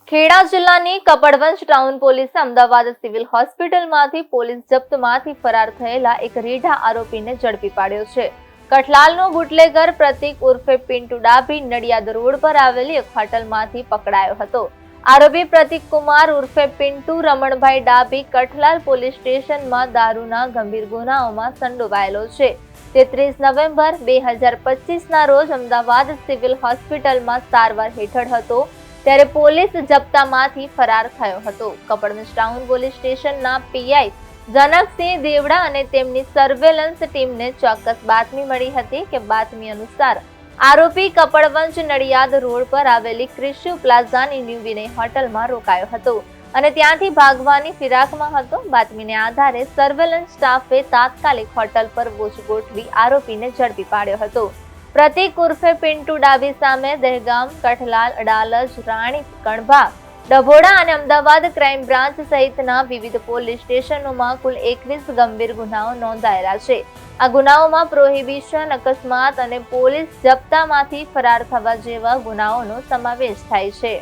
ખેડા જિલ્લાની કપડવંજ ટાઉન પોલીસે અમદાવાદ સિવિલ હોસ્પિટલમાંથી પોલીસ જપ્તમાંથી ફરાર થયેલા એક રીઢા આરોપીને ઝડપી પાડ્યો છે. કઠલાલનો બુટલેગર પ્રતિક ઉર્ફે પિન્ટુ ડાભી નડિયાદ રોડ પર આવેલી એક હોટલમાંથી પકડાયો હતો. આરોપી પ્રતિક કુમાર ઉર્ફે પિન્ટુ રમણભાઈ ડાભી કઠલાલ પોલીસ સ્ટેશનમાં દારૂના ગંભીર ગુનાઓમાં સંડોવાયેલો છે. 33 નવેમ્બર 2025ના રોજ અમદાવાદ સિવિલ હોસ્પિટલમાં સારવાર હેઠળ હતો ત્યારે પોલીસ જપ્તામાંથી ફરાર થયો હતો. કપડવંજ ટાઉન પોલીસ સ્ટેશનના પીઆઈ જનકસિંહ દેવડા અને તેમની સર્વેલન્સ ટીમને ચોક્કસ બાતમી મળી હતી કે બાતમી અનુસાર આરોપી કપડવંજ નડિયાદ રોડ પર આવેલી ક્રિશ્યુ પ્લાઝાની ન્યૂ વિનય હોટલમાં રોકાયો હતો અને ત્યાંથી ભાગવાની ફિરાકમાં હતો. બાતમીને આધારે સર્વેલન્સ સ્ટાફે તાત્કાલિક હોટલ પર વોચ ગોઠવી આરોપીને ઝડપી પાડ્યો હતો. પ્રતિક ઉર્ફે પિન્ટુ ડાભી સામે દહેગામ, કઠલાલ, અડાલજ, રાણી, કણભા, ડભોડા અને અમદાવાદ ક્રાઇમ બ્રાન્ચ સહિતના વિવિધ પોલીસ સ્ટેશનોમાં કુલ 21 ગંભીર ગુનાઓ નોંધાયેલા છે. આ ગુનાઓમાં પ્રોહિબિશન, અકસ્માત અને પોલીસ જપ્તામાંથી ફરાર થવા જેવા ગુનાઓનો સમાવેશ થાય છે.